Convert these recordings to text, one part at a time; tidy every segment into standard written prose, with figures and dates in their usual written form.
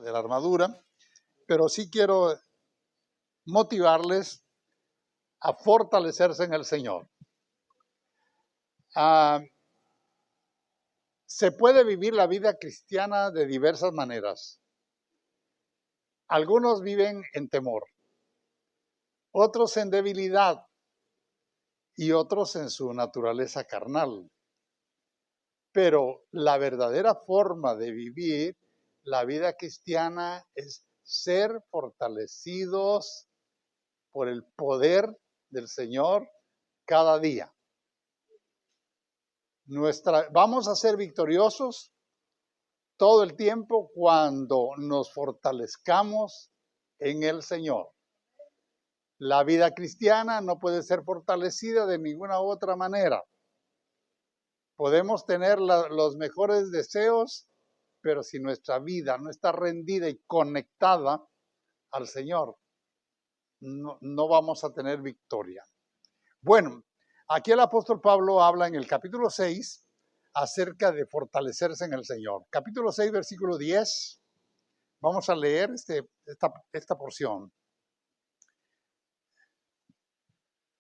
de la armadura, pero sí quiero motivarles a fortalecerse en el Señor. Se puede vivir la vida cristiana de diversas maneras. Algunos viven en temor, otros en debilidad y otros en su naturaleza carnal. Pero la verdadera forma de vivir la vida cristiana es ser fortalecidos por el poder del Señor cada día. Vamos a ser victoriosos todo el tiempo cuando nos fortalezcamos en el Señor. La vida cristiana no puede ser fortalecida de ninguna otra manera. Podemos tener los mejores deseos, pero si nuestra vida no está rendida y conectada al Señor, no vamos a tener victoria. Bueno, aquí el apóstol Pablo habla en el capítulo 6 acerca de fortalecerse en el Señor. Capítulo 6, versículo 10. Vamos a leer esta porción.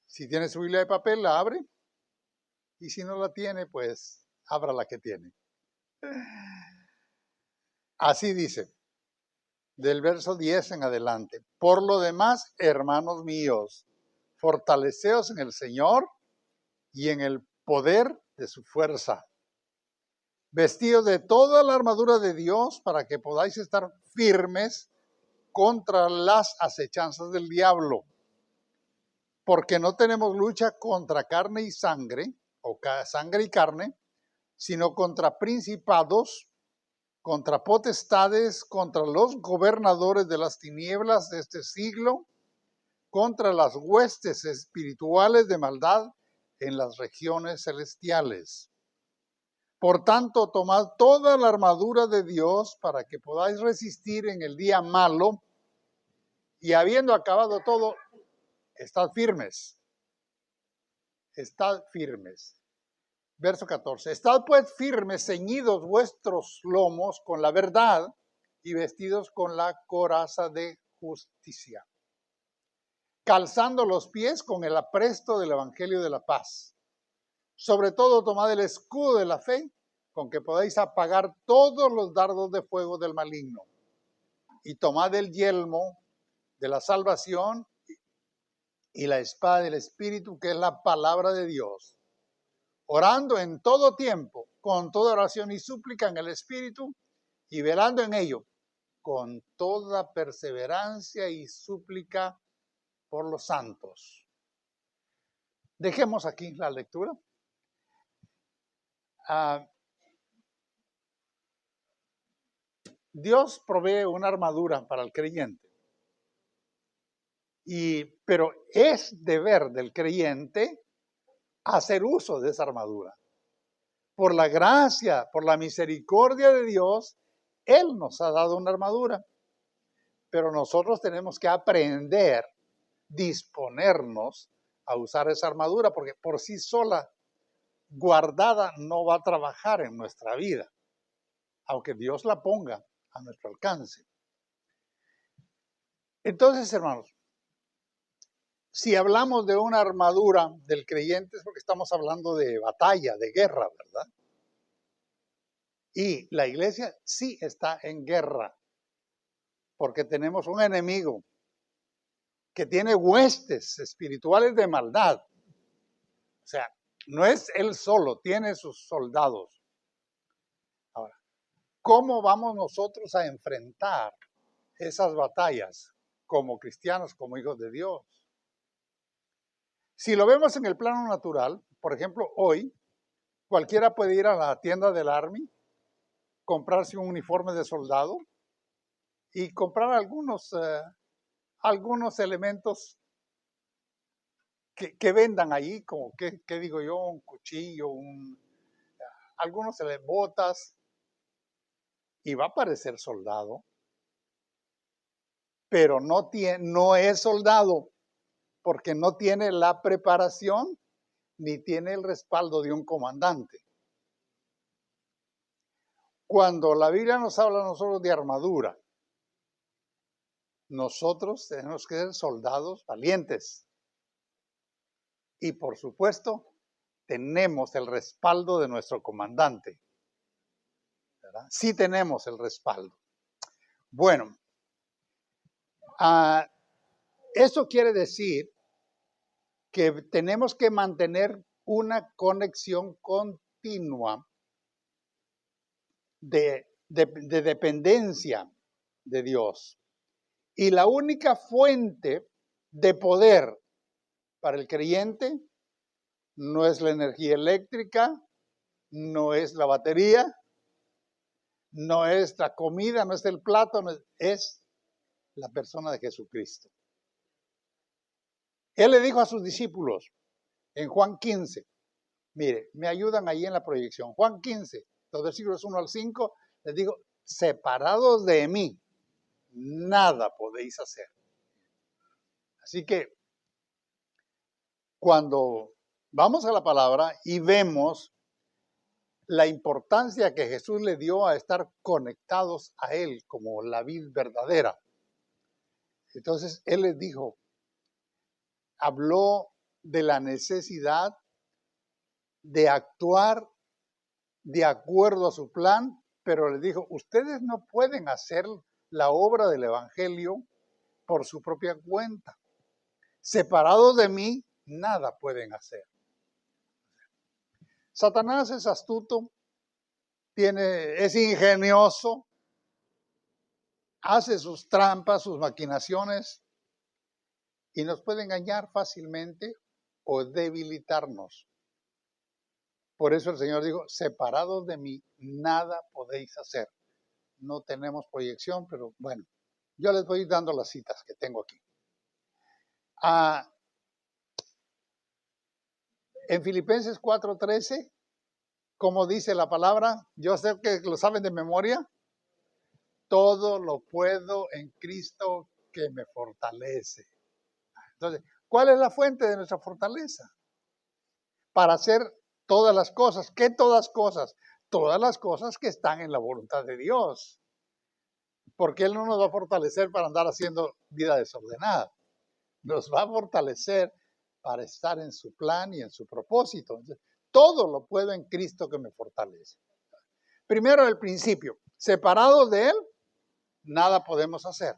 Si tiene su Biblia de papel, la abre. Y si no la tiene, pues abra la que tiene. Así dice, del verso 10 en adelante. Por lo demás, hermanos míos, fortaleceos en el Señor y en el poder de su fuerza. Vestidos de toda la armadura de Dios para que podáis estar firmes contra las acechanzas del diablo. Porque no tenemos lucha contra carne y sangre, o sangre y carne, sino contra principados, contra potestades, contra los gobernadores de las tinieblas de este siglo, contra las huestes espirituales de maldad en las regiones celestiales. Por tanto, tomad toda la armadura de Dios para que podáis resistir en el día malo y habiendo acabado todo, estad firmes. Estad firmes. Verso 14. Estad pues firmes, ceñidos vuestros lomos con la verdad y vestidos con la coraza de justicia. Calzando los pies con el apresto del evangelio de la paz. Sobre todo tomad el escudo de la fe, con que podáis apagar todos los dardos de fuego del maligno. Y tomad el yelmo de la salvación y la espada del Espíritu, que es la palabra de Dios. Orando en todo tiempo, con toda oración y súplica en el Espíritu, y velando en ello, con toda perseverancia y súplica por los santos. Dejemos aquí la lectura. Dios provee una armadura para el creyente. Pero es deber del creyente hacer uso de esa armadura. Por la gracia, por la misericordia de Dios, Él nos ha dado una armadura. Pero nosotros tenemos que aprender, disponernos a usar esa armadura, porque por sí sola, guardada, no va a trabajar en nuestra vida, aunque Dios la ponga a nuestro alcance. Entonces, hermanos, si hablamos de una armadura del creyente es porque estamos hablando de batalla, de guerra, ¿verdad? Y la iglesia sí está en guerra, porque tenemos un enemigo que tiene huestes espirituales de maldad. O sea, no es él solo, tiene sus soldados. Ahora, ¿cómo vamos nosotros a enfrentar esas batallas como cristianos, como hijos de Dios? Si lo vemos en el plano natural, por ejemplo, hoy, cualquiera puede ir a la tienda del Army, comprarse un uniforme de soldado y comprar algunos elementos que vendan ahí, como, ¿qué digo yo? Un cuchillo, algunos botas, y va a parecer soldado, pero no es soldado, porque no tiene la preparación ni tiene el respaldo de un comandante. Cuando la Biblia nos habla a nosotros de armadura, nosotros tenemos que ser soldados valientes. Y por supuesto, tenemos el respaldo de nuestro comandante, ¿verdad? Sí tenemos el respaldo. Bueno, eso quiere decir que tenemos que mantener una conexión continua de dependencia de Dios. Y la única fuente de poder para el creyente no es la energía eléctrica, no es la batería, no es la comida, no es el plato, no es la persona de Jesucristo. Él le dijo a sus discípulos en Juan 15, mire, me ayudan ahí en la proyección, Juan 15, los versículos 1 al 5, les digo, separados de mí, nada podéis hacer. Así que cuando vamos a la palabra y vemos la importancia que Jesús le dio a estar conectados a Él como la vid verdadera, entonces Él les dijo, habló de la necesidad de actuar de acuerdo a su plan, pero les dijo, ustedes no pueden hacer la obra del Evangelio por su propia cuenta. Separados de mí, nada pueden hacer. Satanás es astuto, es ingenioso, hace sus trampas, sus maquinaciones y nos puede engañar fácilmente o debilitarnos. Por eso el Señor dijo, separados de mí, nada podéis hacer. No tenemos proyección, pero bueno, yo les voy dando las citas que tengo aquí. En Filipenses 4:13, como dice la palabra, yo sé que lo saben de memoria, todo lo puedo en Cristo que me fortalece. Entonces, ¿cuál es la fuente de nuestra fortaleza? Para hacer todas las cosas. ¿Qué todas cosas? Todas las cosas que están en la voluntad de Dios. Porque Él no nos va a fortalecer para andar haciendo vida desordenada. Nos va a fortalecer para estar en su plan y en su propósito. Entonces, todo lo puedo en Cristo que me fortalece. Primero, el principio. Separados de Él, nada podemos hacer.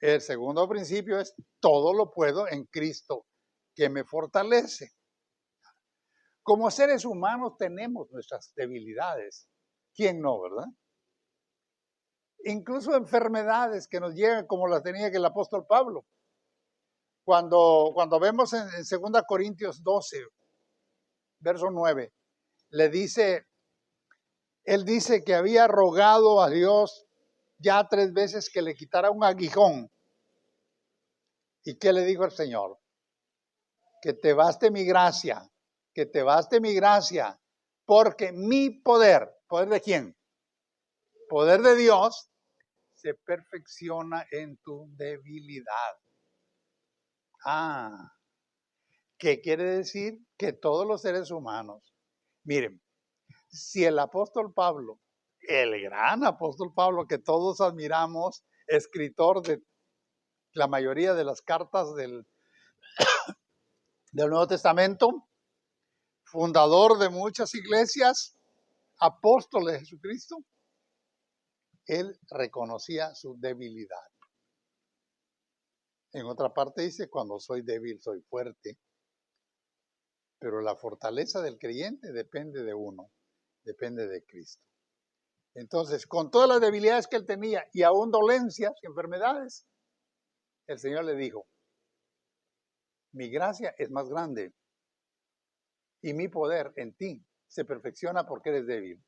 El segundo principio es, todo lo puedo en Cristo que me fortalece. Como seres humanos tenemos nuestras debilidades. ¿Quién no, verdad? Incluso enfermedades que nos llegan como las tenía el apóstol Pablo. Cuando vemos en 2 Corintios 12, verso 9, él dice que había rogado a Dios ya 3 veces que le quitara un aguijón. ¿Y qué le dijo el Señor? Que te baste mi gracia, que te baste mi gracia, porque mi poder, ¿poder de quién? Poder de Dios, se perfecciona en tu debilidad. ¿Qué quiere decir? Que todos los seres humanos, miren, si el apóstol Pablo, el gran apóstol Pablo que todos admiramos, escritor de la mayoría de las cartas del Nuevo Testamento, fundador de muchas iglesias, apóstol de Jesucristo, él reconocía su debilidad. En otra parte dice, cuando soy débil, soy fuerte. Pero la fortaleza del creyente depende de uno, depende de Cristo. Entonces, con todas las debilidades que él tenía y aún dolencias y enfermedades, el Señor le dijo, mi gracia es más grande y mi poder en ti se perfecciona porque eres débil.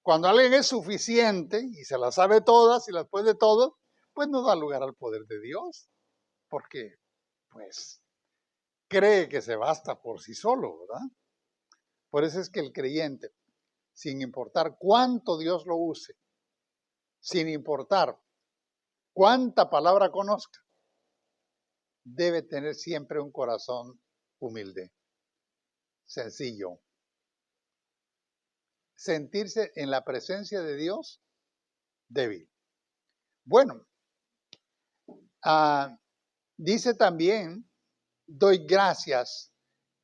Cuando alguien es suficiente y se las sabe todas y las puede todo, pues no da lugar al poder de Dios, porque pues cree que se basta por sí solo, ¿verdad? Por eso es que el creyente, sin importar cuánto Dios lo use, sin importar cuánta palabra conozca, debe tener siempre un corazón humilde, sencillo. Sentirse en la presencia de Dios débil. Bueno, Dice también, doy gracias,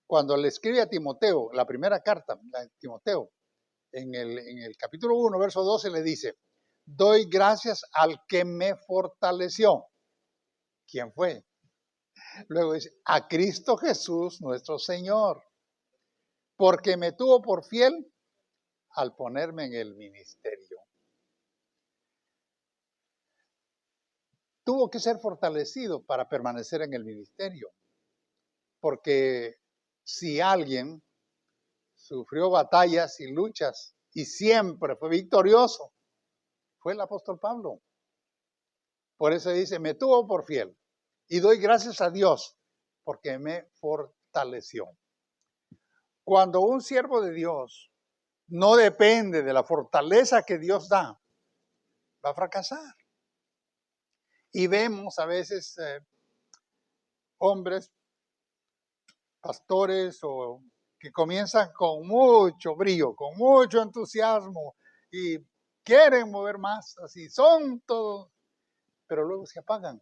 cuando le escribe a Timoteo, la primera carta a Timoteo, en el capítulo 1, verso 12, le dice, doy gracias al que me fortaleció. ¿Quién fue? Luego dice, a Cristo Jesús nuestro Señor, porque me tuvo por fiel al ponerme en el ministerio. Tuvo que ser fortalecido para permanecer en el ministerio, porque si alguien sufrió batallas y luchas y siempre fue victorioso, fue el apóstol Pablo. Por eso dice, me tuvo por fiel y doy gracias a Dios porque me fortaleció. Cuando un siervo de Dios no depende de la fortaleza que Dios da, va a fracasar. Y vemos a veces hombres, pastores, o que comienzan con mucho brío, con mucho entusiasmo y quieren mover masas y son todos, pero luego se apagan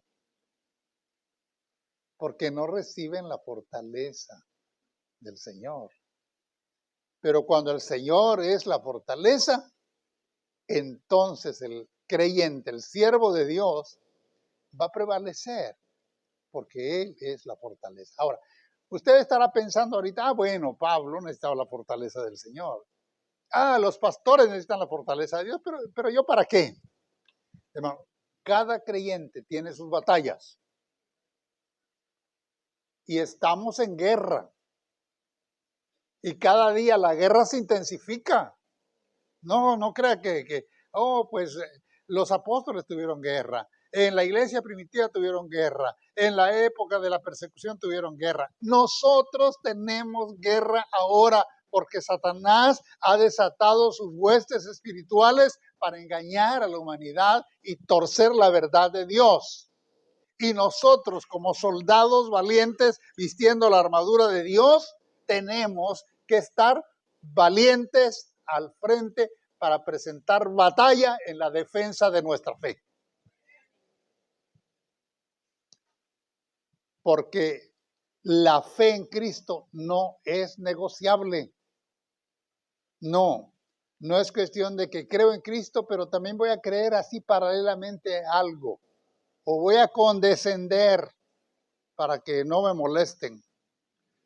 porque no reciben la fortaleza del Señor. Pero cuando el Señor es la fortaleza, entonces el creyente, el siervo de Dios, va a prevalecer porque Él es la fortaleza. Ahora, usted estará pensando ahorita, bueno, Pablo necesitaba la fortaleza del Señor. Los pastores necesitan la fortaleza de Dios, pero ¿yo para qué? Hermano, cada creyente tiene sus batallas y estamos en guerra. Y cada día la guerra se intensifica. No crea que pues los apóstoles tuvieron guerra. En la iglesia primitiva tuvieron guerra. En la época de la persecución tuvieron guerra. Nosotros tenemos guerra ahora porque Satanás ha desatado sus huestes espirituales para engañar a la humanidad y torcer la verdad de Dios. Y nosotros, como soldados valientes vistiendo la armadura de Dios, tenemos que estar valientes al frente para presentar batalla en la defensa de nuestra fe. Porque la fe en Cristo no es negociable. No es cuestión de que creo en Cristo, pero también voy a creer así paralelamente algo. O voy a condescender para que no me molesten.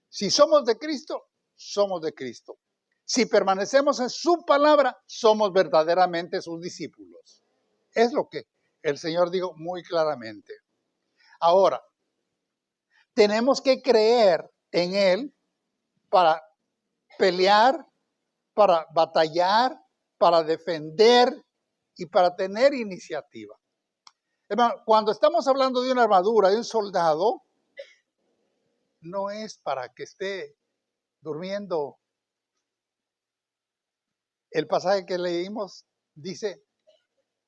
Si somos de Cristo, somos de Cristo. Si permanecemos en su palabra, somos verdaderamente sus discípulos. Es lo que el Señor dijo muy claramente. Ahora, tenemos que creer en Él para pelear, para batallar, para defender y para tener iniciativa. Hermano, cuando estamos hablando de una armadura, de un soldado, no es para que esté durmiendo. El pasaje que leímos dice,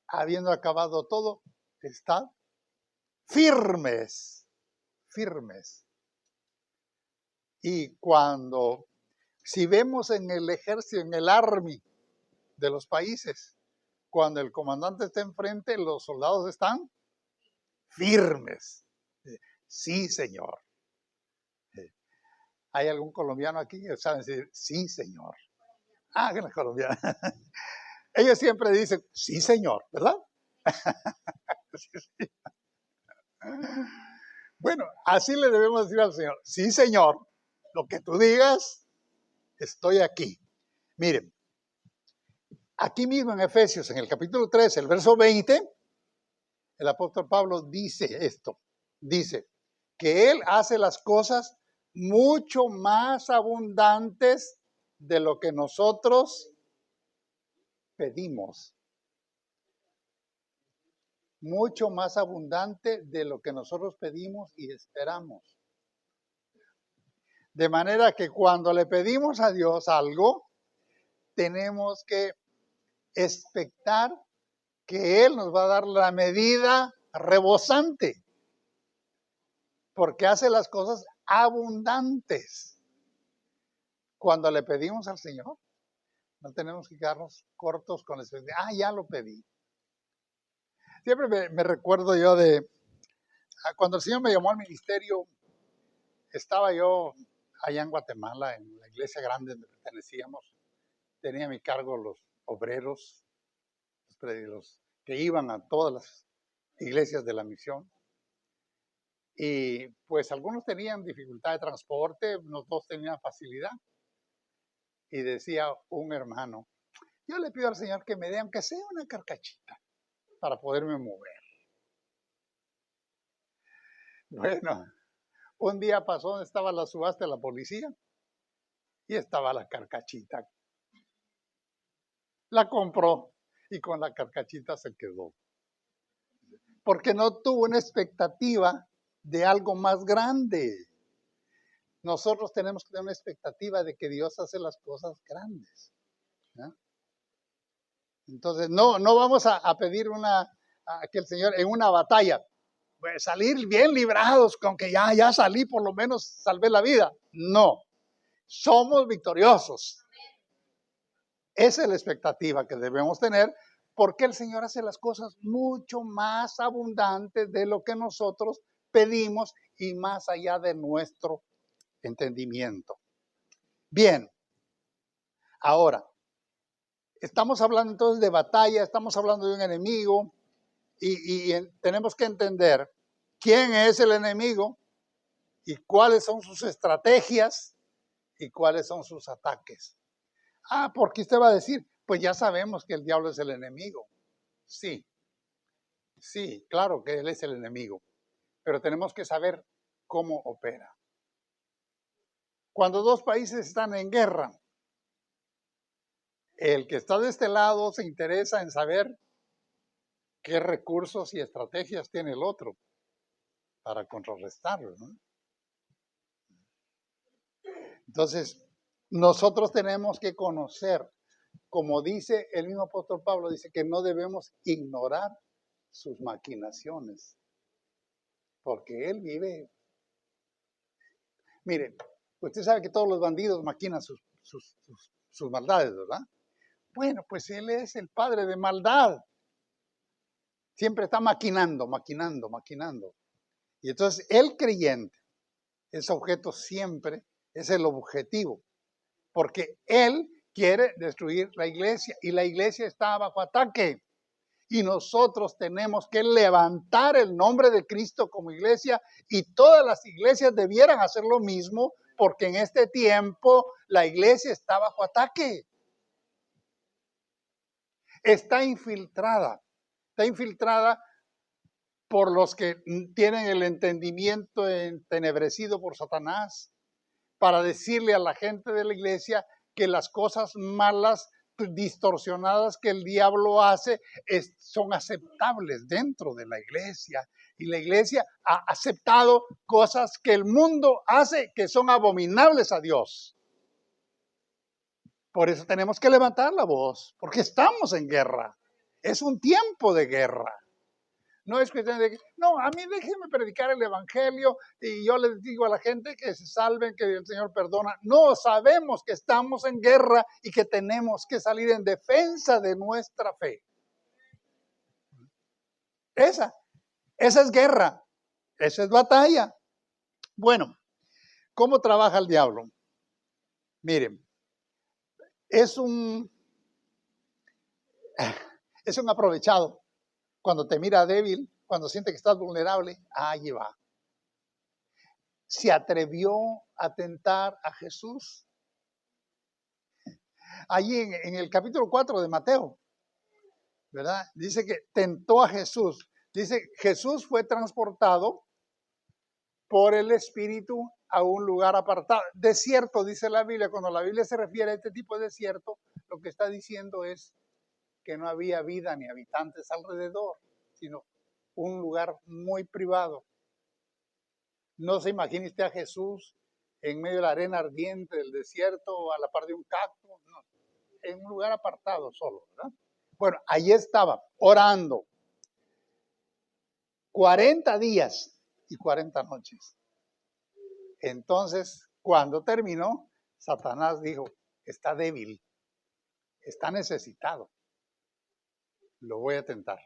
habiendo acabado todo, estad firmes. Y si vemos en el ejército, en el army de los países, cuando el comandante está enfrente, los soldados están firmes. Sí, señor. ¿Hay algún colombiano aquí que sabe decir, sí, señor? Que los colombianos. Ellos siempre dicen, sí, señor, ¿verdad? Sí. Bueno, así le debemos decir al Señor, sí, Señor, lo que tú digas, estoy aquí. Miren, aquí mismo en Efesios, en el capítulo 3, el verso 20, el apóstol Pablo dice esto, dice que Él hace las cosas mucho más abundantes de lo que nosotros pedimos. Mucho más abundante de lo que nosotros pedimos y esperamos. De manera que cuando le pedimos a Dios algo, tenemos que expectar que Él nos va a dar la medida rebosante, porque hace las cosas abundantes. Cuando le pedimos al Señor, no tenemos que quedarnos cortos con la expectativa. Ya lo pedí. Siempre me recuerdo yo de Cuando el Señor me llamó al ministerio, estaba yo allá en Guatemala, en la iglesia grande donde pertenecíamos. Tenía a mi cargo los obreros, los que iban a todas las iglesias de la misión. Y pues algunos tenían dificultad de transporte, los dos tenían facilidad. Y decía un hermano, yo le pido al Señor que me dé, aunque sea una carcachita, para poderme mover. Bueno, un día pasó donde estaba la subasta de la policía y estaba la carcachita. La compró y con la carcachita se quedó. Porque no tuvo una expectativa de algo más grande. Nosotros tenemos que tener una expectativa de que Dios hace las cosas grandes, ¿no? Entonces, no vamos a pedir que el Señor en una batalla, pues, salir bien librados, con que ya salí, por lo menos salvé la vida. No, somos victoriosos. Esa es la expectativa que debemos tener, porque el Señor hace las cosas mucho más abundantes de lo que nosotros pedimos y más allá de nuestro entendimiento. Bien, ahora, estamos hablando entonces de batalla, estamos hablando de un enemigo y tenemos que entender quién es el enemigo y cuáles son sus estrategias y cuáles son sus ataques. Porque usted va a decir, pues ya sabemos que el diablo es el enemigo. Sí, claro que él es el enemigo, pero tenemos que saber cómo opera. Cuando dos países están en guerra, el que está de este lado se interesa en saber qué recursos y estrategias tiene el otro para contrarrestarlo, ¿no? Entonces, nosotros tenemos que conocer, como dice el mismo apóstol Pablo, dice que no debemos ignorar sus maquinaciones, porque él vive. Mire, usted sabe que todos los bandidos maquinan sus maldades, ¿verdad? Bueno, pues él es el padre de maldad. Siempre está maquinando. Y entonces el creyente es objeto siempre, es el objetivo, porque él quiere destruir la iglesia y la iglesia está bajo ataque. Y nosotros tenemos que levantar el nombre de Cristo como iglesia y todas las iglesias debieran hacer lo mismo porque en este tiempo la iglesia está bajo ataque. Está infiltrada por los que tienen el entendimiento entenebrecido por Satanás para decirle a la gente de la iglesia que las cosas malas, distorsionadas que el diablo hace son aceptables dentro de la iglesia. Y la iglesia ha aceptado cosas que el mundo hace que son abominables a Dios. Por eso tenemos que levantar la voz, porque estamos en guerra. Es un tiempo de guerra. No es cuestión de que, no, a mí déjenme predicar el evangelio y yo les digo a la gente que se salven, que el Señor perdona. No, sabemos que estamos en guerra y que tenemos que salir en defensa de nuestra fe. Esa es guerra, esa es batalla. Bueno, ¿cómo trabaja el diablo? Miren, es un aprovechado. Cuando te mira débil, cuando siente que estás vulnerable, allí va. Se atrevió a tentar a Jesús. Allí en el capítulo 4 de Mateo, ¿verdad? Dice que tentó a Jesús. Dice, Jesús fue transportado por el Espíritu a un lugar apartado. Desierto, dice la Biblia. Cuando la Biblia se refiere a este tipo de desierto, lo que está diciendo es que no había vida ni habitantes alrededor, sino un lugar muy privado. No se imagine usted a Jesús en medio de la arena ardiente del desierto, a la par de un cactus, no, en un lugar apartado solo, ¿verdad? Bueno, ahí estaba, orando, 40 días y 40 noches. Entonces, cuando terminó, Satanás dijo, está débil, está necesitado, lo voy a tentar.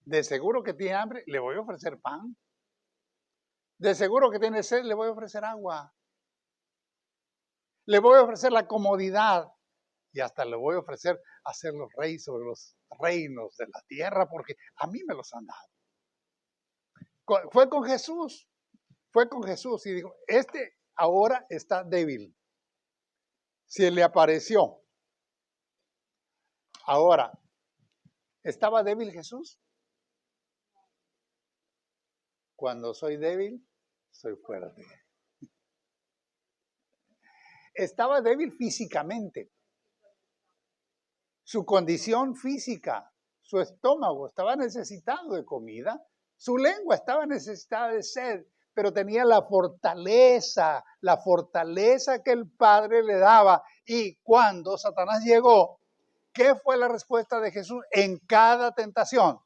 De seguro que tiene hambre, le voy a ofrecer pan. De seguro que tiene sed, le voy a ofrecer agua. Le voy a ofrecer la comodidad y hasta le voy a ofrecer hacer los reyes sobre los reinos de la tierra porque a mí me los han dado. Fue con Jesús y dijo, este ahora está débil. Se le apareció. Ahora, ¿estaba débil Jesús? Cuando soy débil, soy fuerte. Estaba débil físicamente. Su condición física, su estómago estaba necesitado de comida, su lengua estaba necesitada de sed, pero tenía la fortaleza que el Padre le daba. Y cuando Satanás llegó, ¿qué fue la respuesta de Jesús en cada tentación?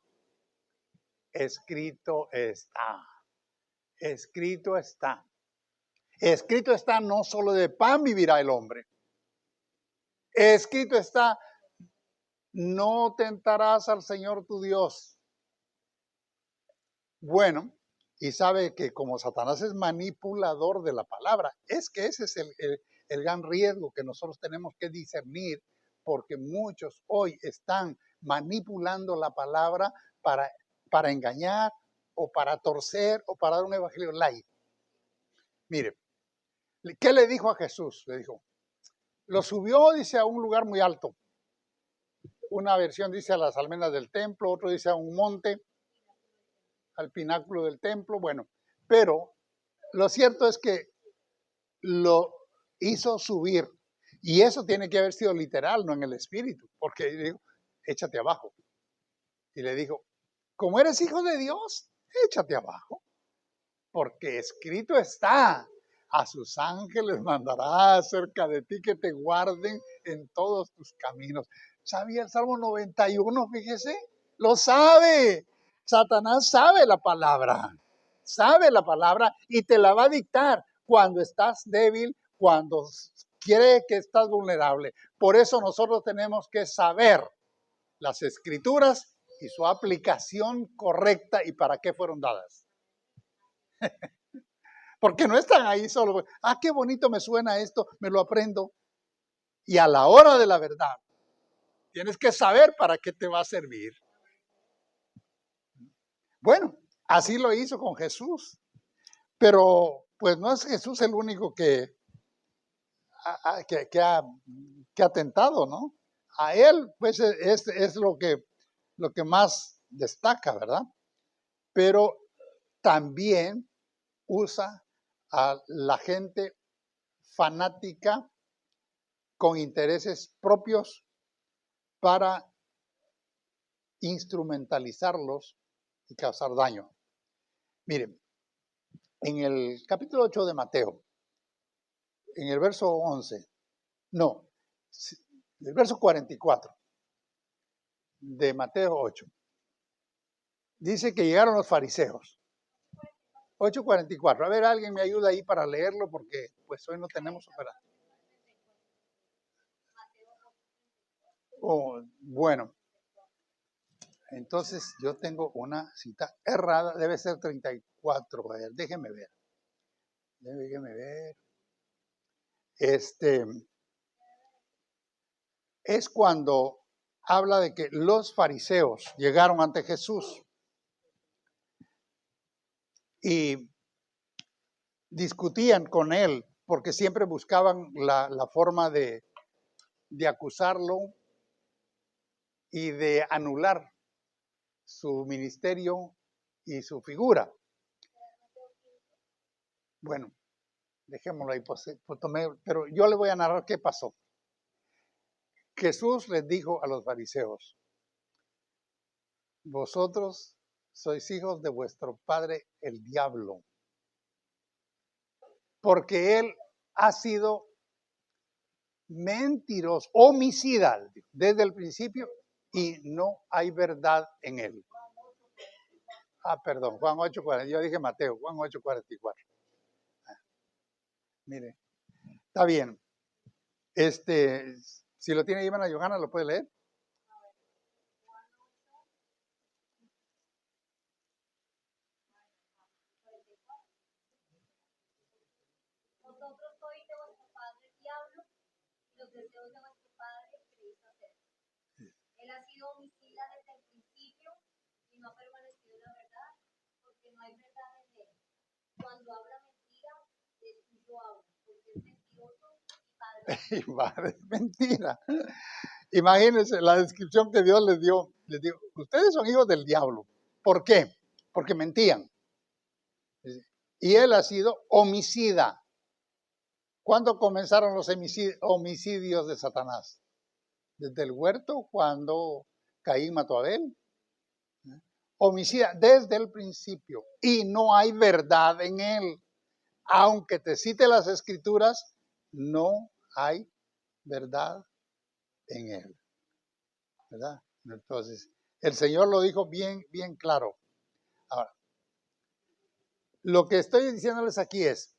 Escrito está. Escrito está. Escrito está, no solo de pan vivirá el hombre. Escrito está, no tentarás al Señor tu Dios. Bueno, y sabe que como Satanás es manipulador de la palabra, es que ese es el gran riesgo que nosotros tenemos que discernir, porque muchos hoy están manipulando la palabra para engañar o para torcer o para dar un evangelio light. Mire, ¿qué le dijo a Jesús? Le dijo, lo subió, dice, a un lugar muy alto. Una versión dice a las almenas del templo, otro dice a un monte, al pináculo del templo. Bueno, pero lo cierto es que lo hizo subir. Y eso tiene que haber sido literal, no en el espíritu, porque dijo, échate abajo. Y le dijo, como eres hijo de Dios, échate abajo, porque escrito está, a sus ángeles mandará acerca de ti que te guarden en todos tus caminos. ¿Sabía el Salmo 91? Fíjese, lo sabe. Satanás sabe la palabra y te la va a dictar cuando estás débil, cuando quiere que estás vulnerable. Por eso nosotros tenemos que saber las escrituras y su aplicación correcta y para qué fueron dadas. Porque no están ahí solo, qué bonito me suena esto, me lo aprendo. Y a la hora de la verdad, tienes que saber para qué te va a servir. Bueno, así lo hizo con Jesús. Pero pues no es Jesús el único que ha tentado, ¿no? A él pues es lo que más destaca, ¿verdad? Pero también usa a la gente fanática con intereses propios para instrumentalizarlos y causar daño. Miren, en el capítulo 8 de Mateo, en el verso 11, no, el verso 44 de Mateo 8, dice que llegaron los fariseos. 8:44. A ver, alguien me ayuda ahí para leerlo porque pues hoy no tenemos operación. Bueno, entonces yo tengo una cita errada, debe ser 34. A ver, déjeme ver. Es cuando habla de que los fariseos llegaron ante Jesús y discutían con él porque siempre buscaban la forma de acusarlo y de anular su ministerio y su figura. Bueno, dejémoslo ahí, pero yo le voy a narrar qué pasó. Jesús les dijo a los fariseos, vosotros sois hijos de vuestro padre el diablo, porque él ha sido mentiroso, homicida desde el principio y no hay verdad en él. Perdón, Juan 8:40, yo dije Mateo, Juan 8:44. Mire, está bien. Si lo tiene Ivana Johanna, ¿lo puede leer? deseos de vuestro Padre que le hizo hacer. Él ha sido homicida desde el principio y no ha permanecido en la verdad, porque no hay verdad en él. Cuando habla mentira, de suyo habla, porque es mentiroso y padre. Mentira. Imagínense la descripción que Dios les dio. Les dijo, ustedes son hijos del diablo. ¿Por qué? Porque mentían. Y él ha sido homicida. ¿Cuándo comenzaron los homicidios de Satanás? Desde el huerto, cuando Caín mató a Abel. Homicida desde el principio. Y no hay verdad en él. Aunque te cite las escrituras, no hay verdad en él. ¿Verdad? Entonces, el Señor lo dijo bien, bien claro. Ahora, lo que estoy diciéndoles aquí es,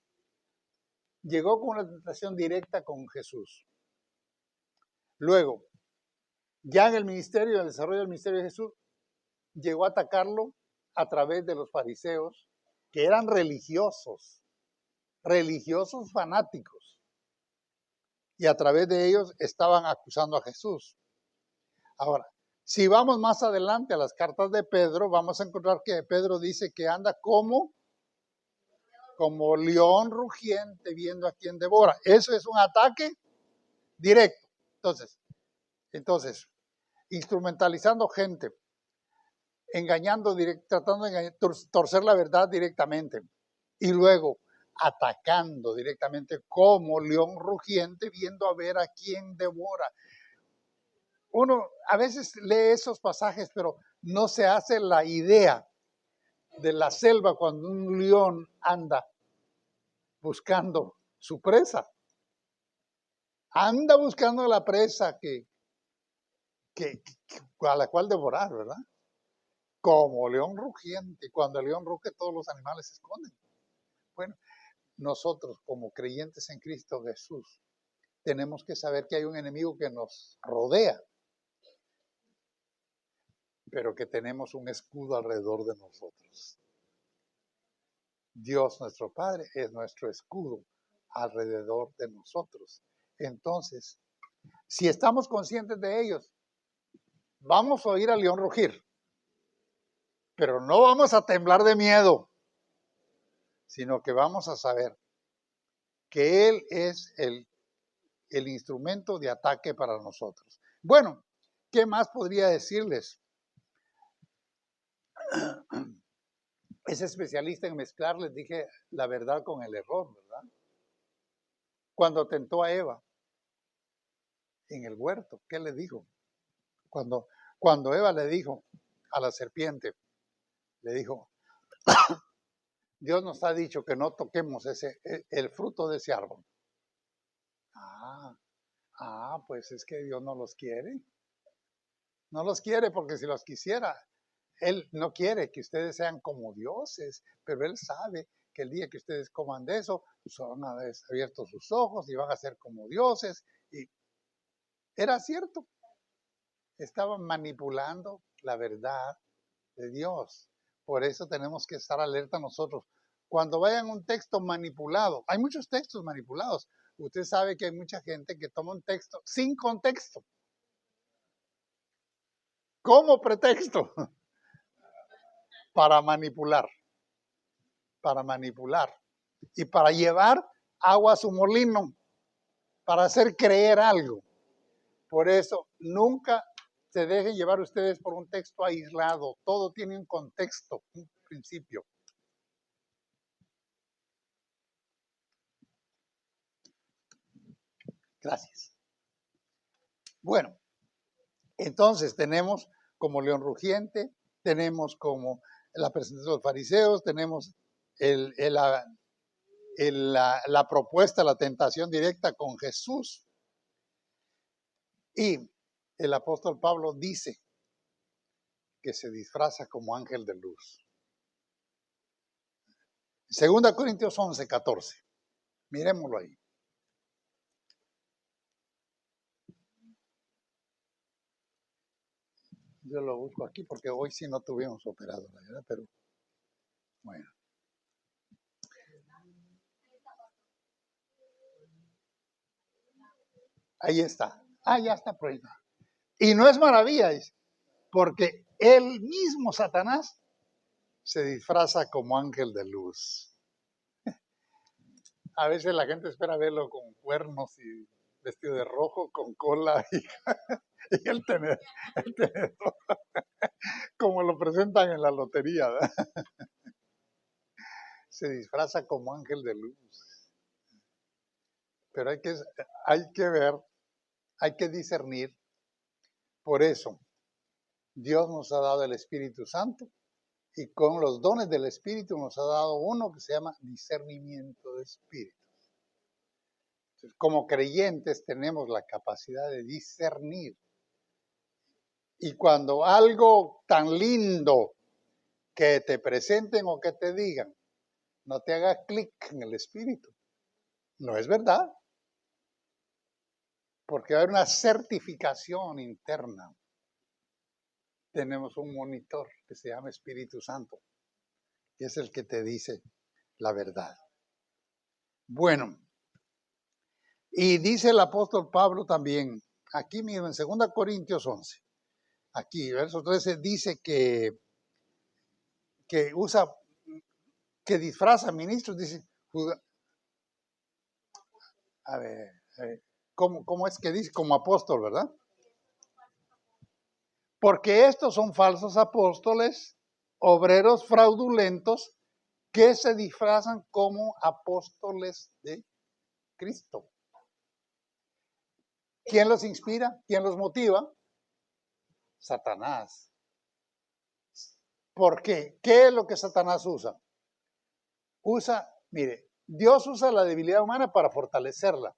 llegó con una tentación directa con Jesús. Luego, ya en el ministerio, en el desarrollo del ministerio de Jesús, llegó a atacarlo a través de los fariseos, que eran religiosos fanáticos. Y a través de ellos estaban acusando a Jesús. Ahora, si vamos más adelante a las cartas de Pedro, vamos a encontrar que Pedro dice que anda como león rugiente viendo a quien devora. Eso es un ataque directo. Entonces, instrumentalizando gente, engañando, tratando de torcer la verdad directamente. Y luego atacando directamente como león rugiente viendo a ver a quién devora. Uno a veces lee esos pasajes, pero no se hace la idea de la selva cuando un león anda buscando su presa. Anda buscando la presa a la cual devorar, ¿verdad? Como león rugiente. Cuando el león ruge, todos los animales se esconden. Bueno, nosotros como creyentes en Cristo Jesús, tenemos que saber que hay un enemigo que nos rodea, pero que tenemos un escudo alrededor de nosotros. Dios nuestro Padre es nuestro escudo alrededor de nosotros. Entonces, si estamos conscientes de ellos, vamos a oír al león rugir, pero no vamos a temblar de miedo, sino que vamos a saber que Él es el instrumento de ataque para nosotros. Bueno, ¿qué más podría decirles? Es especialista en mezclar, les dije, la verdad con el error, ¿verdad? Cuando tentó a Eva en el huerto, ¿qué le dijo? Cuando Eva le dijo a la serpiente, le dijo, Dios nos ha dicho que no toquemos el fruto de ese árbol. Pues es que Dios no los quiere. No los quiere porque si los quisiera, Él no quiere que ustedes sean como dioses, pero Él sabe que el día que ustedes coman de eso, son abiertos sus ojos y van a ser como dioses. Y era cierto. Estaban manipulando la verdad de Dios. Por eso tenemos que estar alerta nosotros. Cuando vayan un texto manipulado, hay muchos textos manipulados. Usted sabe que hay mucha gente que toma un texto sin contexto, como pretexto, para manipular y para llevar agua a su molino, para hacer creer algo. Por eso, nunca se dejen llevar ustedes por un texto aislado. Todo tiene un contexto, un principio. Gracias. Bueno, entonces tenemos como león rugiente, tenemos como la presentación de los fariseos, tenemos la propuesta, la tentación directa con Jesús. Y el apóstol Pablo dice que se disfraza como ángel de luz. 2 Corintios 11:14. Miremoslo ahí. Yo lo busco aquí porque hoy sí no tuvimos operadora, ¿verdad? Pero bueno. Ahí está. Ya está por ahí. Y no es maravilla, porque él mismo, Satanás, se disfraza como ángel de luz. A veces la gente espera verlo con cuernos y vestido de rojo, con cola y el tenedor, como lo presentan en la lotería, ¿verdad? Se disfraza como ángel de luz. Pero hay que ver, hay que discernir. Por eso, Dios nos ha dado el Espíritu Santo y con los dones del Espíritu nos ha dado uno que se llama discernimiento de espíritus. Entonces, como creyentes tenemos la capacidad de discernir. Y cuando algo tan lindo que te presenten o que te digan no te haga clic en el espíritu, no es verdad. Porque hay una certificación interna. Tenemos un monitor que se llama Espíritu Santo, que es el que te dice la verdad. Bueno, y dice el apóstol Pablo también, aquí mismo en 2 Corintios 11, aquí, verso 13, dice que usa, que disfraza ministros, dice, a ver, ¿cómo es que dice? Como apóstol, ¿verdad? Porque estos son falsos apóstoles, obreros fraudulentos, que se disfrazan como apóstoles de Cristo. ¿Quién los inspira? ¿Quién los motiva? Satanás. ¿Por qué? ¿Qué es lo que Satanás usa? Mire, Dios usa la debilidad humana para fortalecerla.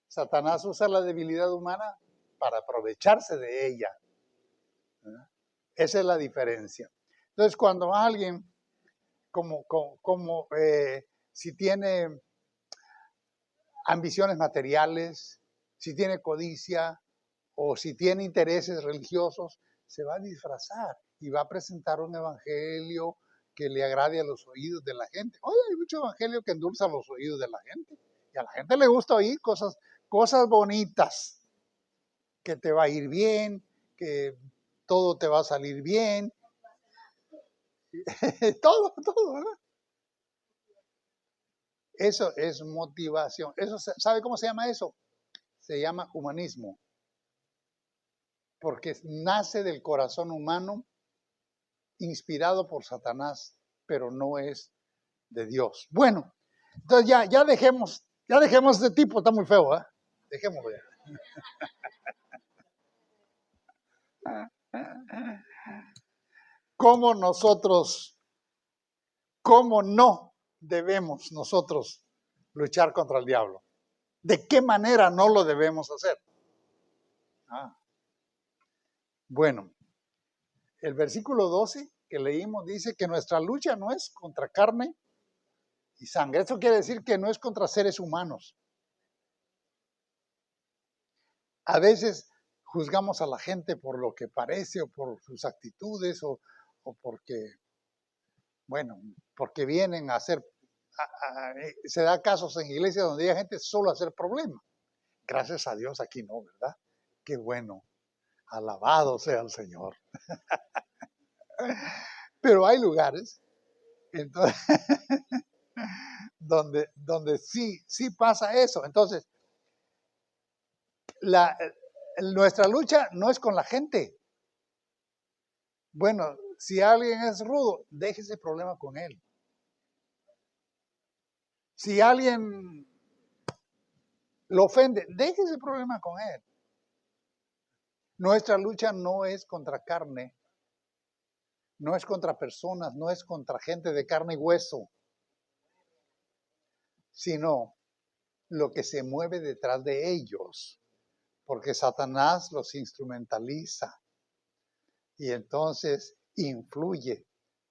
Satanás usa la debilidad humana para aprovecharse de ella. Esa es la diferencia. Entonces, cuando alguien, si tiene ambiciones materiales, si tiene codicia o si tiene intereses religiosos, se va a disfrazar y va a presentar un evangelio que le agrade a los oídos de la gente. Oye, hay mucho evangelio que endulza los oídos de la gente y a la gente le gusta oír cosas bonitas, que te va a ir bien, que todo te va a salir bien, todo, ¿verdad? Eso es motivación. ¿Sabe cómo se llama eso? Se llama humanismo. Porque nace del corazón humano, inspirado por Satanás, pero no es de Dios. Bueno, entonces ya dejemos este tipo, está muy feo, ¿eh? Dejémoslo ya. ¿Cómo no debemos nosotros luchar contra el diablo? ¿De qué manera no lo debemos hacer? Bueno, el versículo 12 que leímos dice que nuestra lucha no es contra carne y sangre. Eso quiere decir que no es contra seres humanos. A veces juzgamos a la gente por lo que parece o por sus actitudes o porque vienen a hacer, se da casos en iglesias donde hay gente solo a hacer problemas. Gracias a Dios aquí no, ¿verdad? Qué bueno. Alabado sea el Señor. Pero hay lugares entonces, donde sí pasa eso. Entonces, nuestra lucha no es con la gente. Bueno, si alguien es rudo, deje ese problema con él. Si alguien lo ofende, deje ese problema con él. Nuestra lucha no es contra carne, no es contra personas, no es contra gente de carne y hueso, sino lo que se mueve detrás de ellos, porque Satanás los instrumentaliza y entonces influye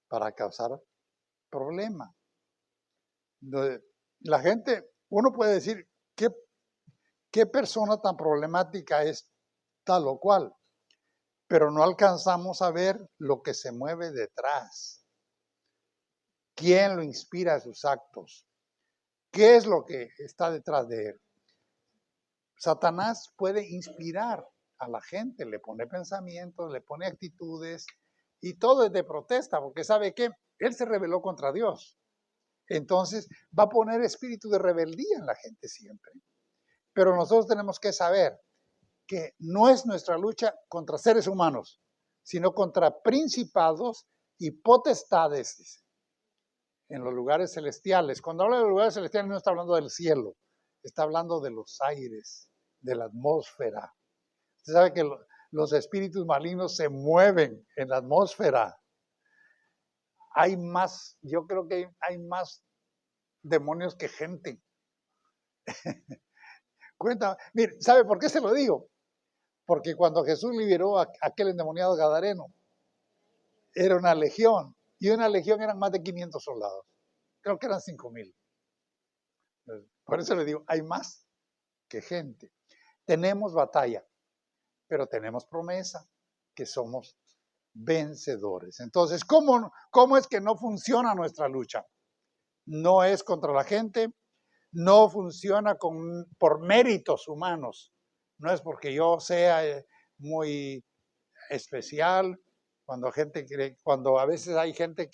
para causar problemas. La gente, uno puede decir, ¿qué persona tan problemática es tal o cual? Pero no alcanzamos a ver lo que se mueve detrás. ¿Quién lo inspira a sus actos? ¿Qué es lo que está detrás de él? Satanás puede inspirar a la gente, le pone pensamientos, le pone actitudes y todo es de protesta, porque ¿sabe qué? Él se rebeló contra Dios. Entonces va a poner espíritu de rebeldía en la gente siempre. Pero nosotros tenemos que saber que no es nuestra lucha contra seres humanos, sino contra principados y potestades, dice, en los lugares celestiales. Cuando habla de los lugares celestiales no está hablando del cielo, está hablando de los aires, de la atmósfera. Usted sabe que los espíritus malignos se mueven en la atmósfera. Hay más, yo creo que hay más demonios que gente. Cuenta, mire, ¿sabe por qué se lo digo? Porque cuando Jesús liberó a aquel endemoniado gadareno, era una legión, y una legión eran más de 500 soldados. Creo que eran 5,000. Por eso le digo, hay más que gente. Tenemos batalla, pero tenemos promesa que somos vencedores. Entonces, ¿cómo es que no funciona nuestra lucha? No es contra la gente, no funciona por méritos humanos. No es porque yo sea muy especial, cuando a veces hay gente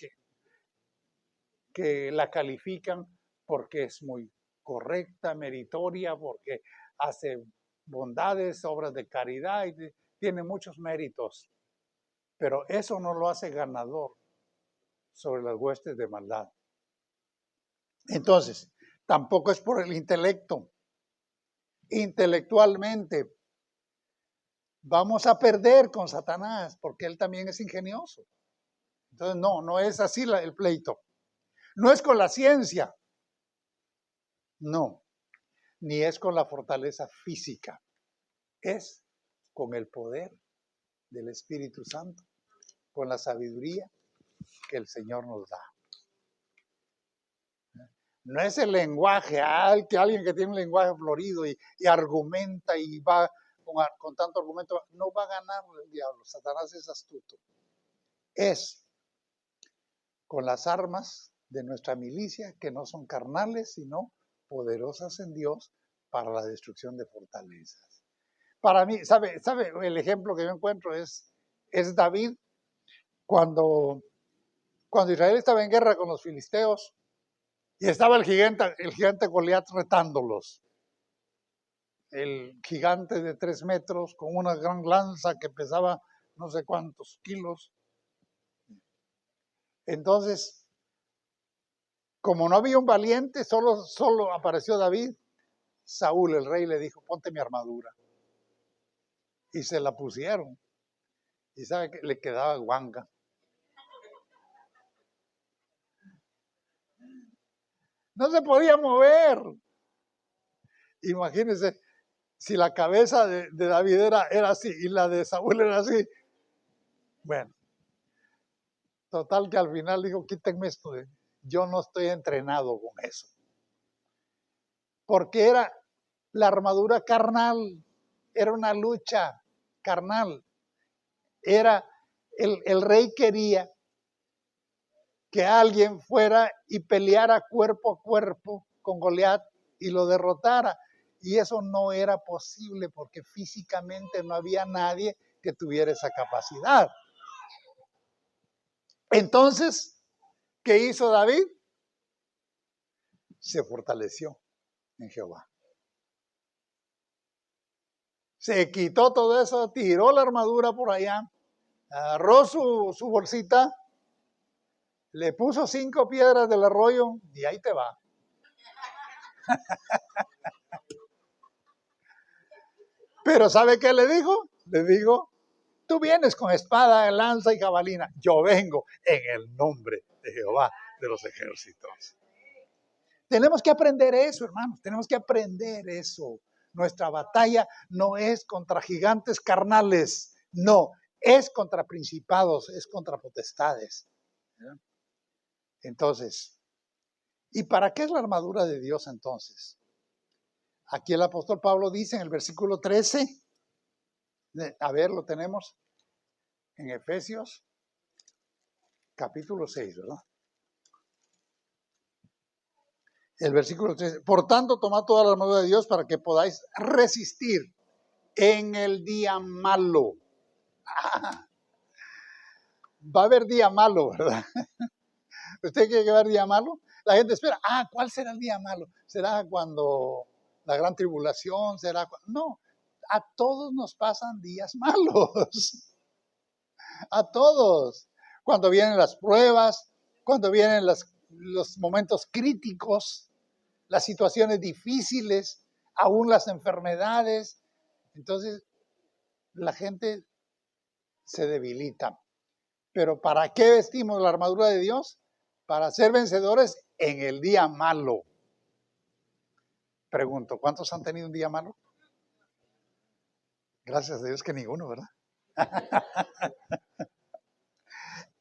que la califican porque es muy correcta, meritoria, porque hace bondades, obras de caridad y tiene muchos méritos. Pero eso no lo hace ganador sobre las huestes de maldad. Entonces, tampoco es por el intelecto. Intelectualmente vamos a perder con Satanás porque él también es ingenioso. Entonces, no es así el pleito. No es con la ciencia. No. Ni es con la fortaleza física. Es con el poder del Espíritu Santo, con la sabiduría que el Señor nos da. No es el lenguaje, que alguien que tiene un lenguaje florido y argumenta y va con tanto argumento, no va a ganar el diablo. Satanás es astuto. Es con las armas de nuestra milicia, que no son carnales, sino poderosas en Dios para la destrucción de fortalezas. Para mí, ¿sabe el ejemplo que yo encuentro es David cuando Israel estaba en guerra con los filisteos y estaba el gigante Goliat retándolos. El gigante de 3 metros con una gran lanza que pesaba no sé cuántos kilos. Entonces, como no había un valiente, solo apareció David. Saúl, el rey, le dijo, ponte mi armadura. Y se la pusieron. Y sabe que le quedaba guanga. No se podía mover. Imagínense, si la cabeza de David era así y la de Saúl era así. Bueno, total que al final dijo, quítenme esto. Yo no estoy entrenado con eso. Porque era la armadura carnal. Era una lucha carnal. El rey quería que alguien fuera y peleara cuerpo a cuerpo con Goliat y lo derrotara. Y eso no era posible porque físicamente no había nadie que tuviera esa capacidad. Entonces, ¿qué hizo David? Se fortaleció en Jehová. Se quitó todo eso, tiró la armadura por allá, agarró su bolsita, le puso 5 piedras del arroyo y ahí te va. Pero ¿sabe qué le dijo? Le dijo, tú vienes con espada, lanza y jabalina. Yo vengo en el nombre de Jehová de los ejércitos. Tenemos que aprender eso, hermanos. Tenemos que aprender eso. Nuestra batalla no es contra gigantes carnales. No, es contra principados, es contra potestades. Entonces, ¿y para qué es la armadura de Dios entonces? Aquí el apóstol Pablo dice en el versículo 13, a ver, lo tenemos en Efesios, capítulo 6, ¿verdad? El versículo 13. Por tanto, tomad toda la armadura de Dios para que podáis resistir en el día malo. Ah, va a haber día malo, ¿verdad? ¿Usted quiere que va a haber día malo? La gente espera, ¿cuál será el día malo? ¿Será cuando la gran tribulación? No, a todos nos pasan días malos. A todos. Cuando vienen las pruebas, cuando vienen los momentos críticos, las situaciones difíciles, aún las enfermedades. Entonces, la gente se debilita. Pero ¿para qué vestimos la armadura de Dios? Para ser vencedores en el día malo. Pregunto, ¿cuántos han tenido un día malo? Gracias a Dios que ninguno, ¿verdad?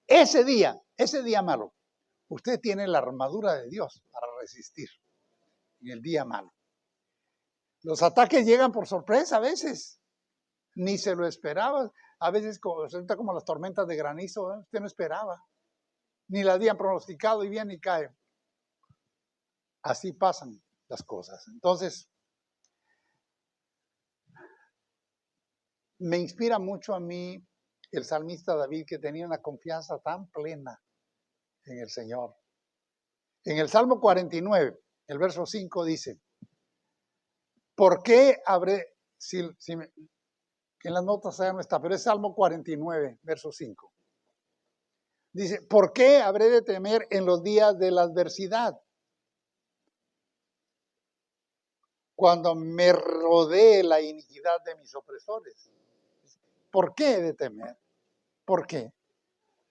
Ese día malo, usted tiene la armadura de Dios para resistir en el día malo. Los ataques llegan por sorpresa a veces, ni se lo esperaba. A veces resulta como las tormentas de granizo, ¿eh? Usted no esperaba, ni la habían pronosticado y viene y cae. Así pasan las cosas. Entonces, me inspira mucho a mí el salmista David, que tenía una confianza tan plena en el Señor. En el Salmo 49, el verso 5 dice, ¿por qué habré, en las notas ya no está, pero es Salmo 49, verso 5. Dice, ¿por qué habré de temer en los días de la adversidad? Cuando me rodee la iniquidad de mis opresores. ¿Por qué he de temer? ¿Por qué?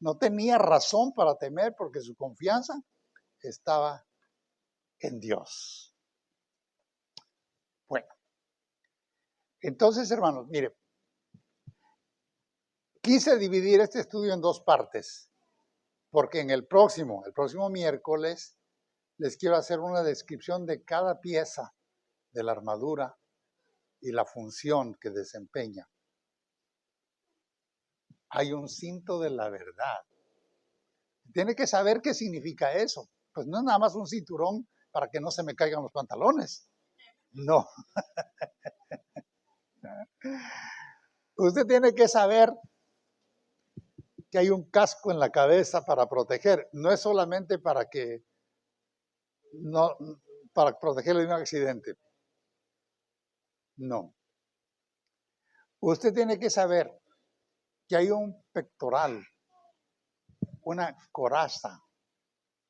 No tenía razón para temer porque su confianza estaba en Dios. Bueno, entonces, hermanos, mire, quise dividir este estudio en dos partes, porque en el próximo miércoles, les quiero hacer una descripción de cada pieza de la armadura y la función que desempeña. Hay un cinto de la verdad. Tiene que saber qué significa eso. Pues no es nada más un cinturón para que no se me caigan los pantalones. No. Usted tiene que saber que hay un casco en la cabeza para proteger. No es solamente para protegerle de un accidente. No. Usted tiene que saber que hay un pectoral, una coraza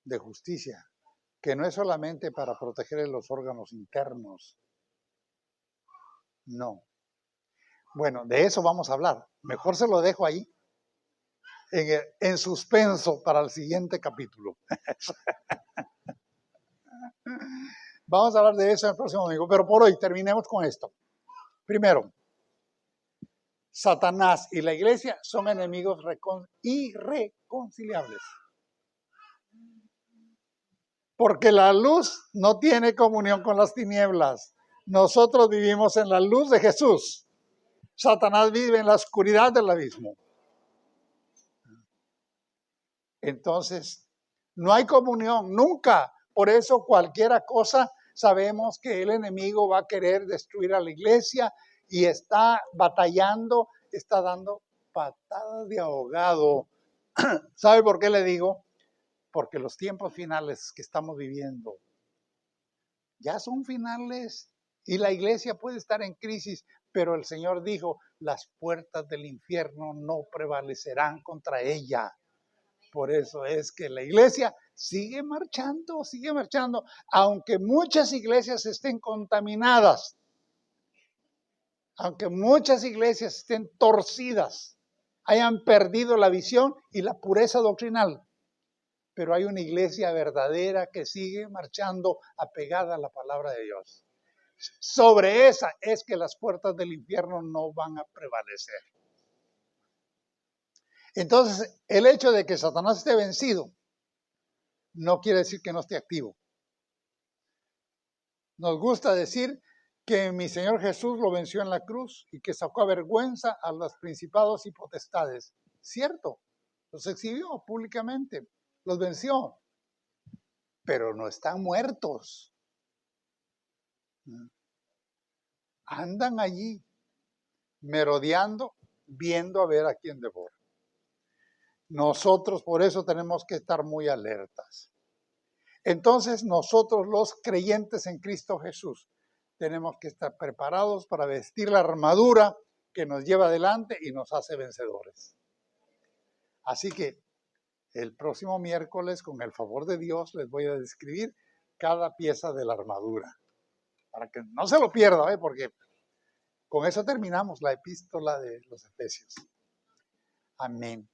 de justicia, que no es solamente para proteger los órganos internos. No. Bueno, de eso vamos a hablar. Mejor se lo dejo ahí, en suspenso para el siguiente capítulo. Vamos a hablar de eso en el próximo domingo, pero por hoy terminemos con esto. Primero, Satanás y la iglesia son enemigos irreconciliables. Porque la luz no tiene comunión con las tinieblas. Nosotros vivimos en la luz de Jesús. Satanás vive en la oscuridad del abismo. Entonces, no hay comunión, nunca. Por eso cualquier cosa, sabemos que el enemigo va a querer destruir a la iglesia y está batallando, está dando patadas de ahogado. ¿Sabe por qué le digo? Porque los tiempos finales que estamos viviendo ya son finales y la iglesia puede estar en crisis, pero el Señor dijo, las puertas del infierno no prevalecerán contra ella. Por eso es que la iglesia sigue marchando, aunque muchas iglesias estén contaminadas, aunque muchas iglesias estén torcidas, hayan perdido la visión y la pureza doctrinal. Pero hay una iglesia verdadera que sigue marchando apegada a la palabra de Dios. Sobre esa es que las puertas del infierno no van a prevalecer. Entonces, el hecho de que Satanás esté vencido no quiere decir que no esté activo. Nos gusta decir que mi Señor Jesús lo venció en la cruz y que sacó a vergüenza a los principados y potestades. Cierto, los exhibió públicamente, los venció. pero no están muertos. Andan allí, merodeando, viendo a ver a quién devora. Nosotros por eso tenemos que estar muy alertas. Entonces nosotros los creyentes en Cristo Jesús tenemos que estar preparados para vestir la armadura que nos lleva adelante y nos hace vencedores. Así que el próximo miércoles, con el favor de Dios, les voy a describir cada pieza de la armadura. Para que no se lo pierda, porque con eso terminamos la epístola de los Efesios. Amén.